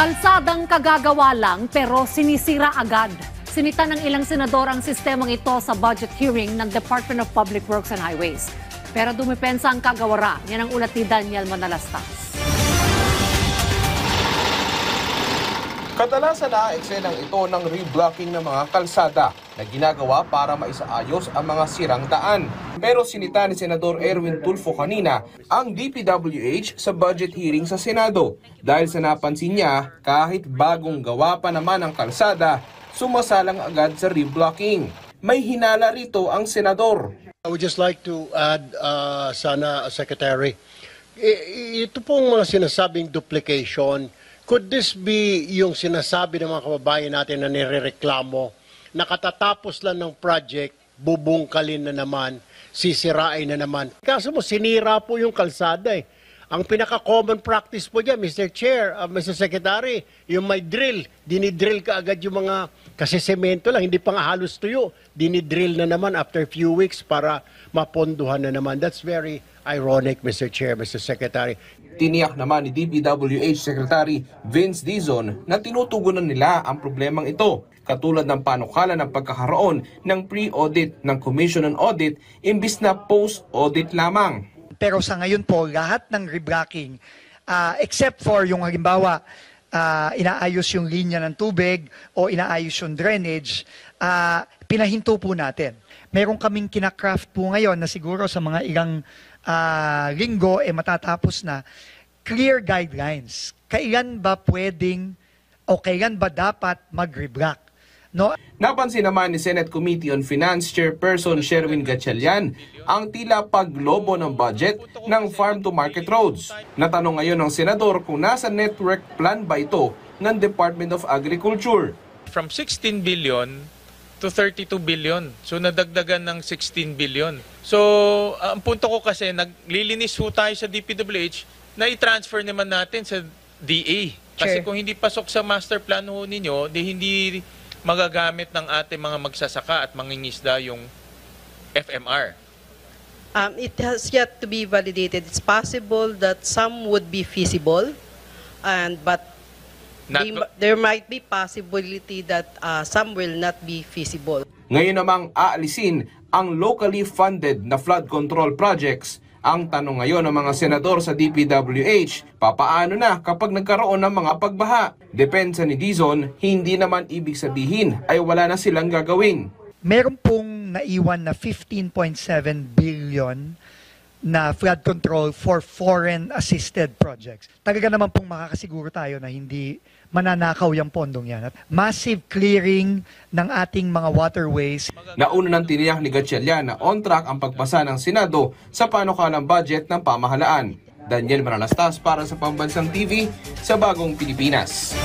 Kalsadang kagagawa lang pero sinisira agad. Sinita ng ilang senador ang sistemang ito sa budget hearing ng Department of Public Works and Highways. Pero dumipensa ang kagawara. Yan ang ulat ni Daniel Manalastas. Kadalasan na eksenang ito ng reblocking ng mga kalsada na ginagawa para maisaayos ang mga sirang daan. Pero sinita ni Senador Erwin Tulfo kanina ang DPWH sa budget hearing sa Senado dahil sa napansin niya kahit bagong gawa pa naman ang kalsada, sumasalang agad sa reblocking. May hinala rito ang senador. I would just like to add, Secretary, ito pong mga sinasabing duplication, could this be yung sinasabi ng mga kababayan natin na nirereklamo na katatapos lang ng project, bubungkalin na naman, sisirain na naman? Kaso mo, sinira po yung kalsada eh. Ang pinaka-common practice po dyan, Mr. Chair, Mr. Secretary, yung may drill, dinidrill ka agad yung mga, kasi semento lang, hindi pa nga halos tuyo, dinidrill na naman after few weeks para maponduhan na naman. That's very ironic, Mr. Chair, Mr. Secretary. Tiniyak naman ni DPWH Secretary Vince Dizon na tinutugunan nila ang problemang ito, katulad ng panukala ng pagkakaroon ng pre-audit ng Commission on Audit imbis na post-audit lamang. Pero sa ngayon po, lahat ng reblocking, except for yung halimbawa, inaayos yung linya ng tubig o inaayos yung drainage, pinahinto po natin. Meron kaming kinakraft po ngayon na siguro sa mga ilang linggo matatapos na, clear guidelines. Kailan ba pwedeng o kailan ba dapat mag-reblock? No? Napansin naman ni Senate Committee on Finance Chairperson Sherwin Gatchalian ang tila paglobo ng budget ng farm-to-market roads. Natanong ngayon ng senador kung nasa network plan ba ito ng Department of Agriculture. From 16 billion to 32 billion. So nadagdagan ng 16 billion. So ang punto ko kasi, naglilinis ho tayo sa DPWH na i-transfer naman natin sa DA. Kasi kung hindi pasok sa master plan ho ninyo, hindi magagamit ng ating mga magsasaka at mangingisda yung FMR. It has yet to be validated. It's possible that some would be feasible, but there might be possibility that some will not be feasible. Ngayon namang aalisin ang locally funded na flood control projects. Ang tanong ngayon ng mga senador sa DPWH, papaano na kapag nagkaroon ng mga pagbaha? Depensa ni Dizon, hindi naman ibig sabihin ay wala na silang gagawin. Meron pong naiwan na 15.7 billion na flood control for foreign assisted projects. Talaga naman pong makakasiguro tayo na hindi mananakaw yung pondong yan. At massive clearing ng ating mga waterways. Nauna nang tiniyak ni Gatchalian na on track ang pagpasa ng Senado sa panukalang budget ng pamahalaan. Daniel Manalastas para sa Pambansang TV sa Bagong Pilipinas.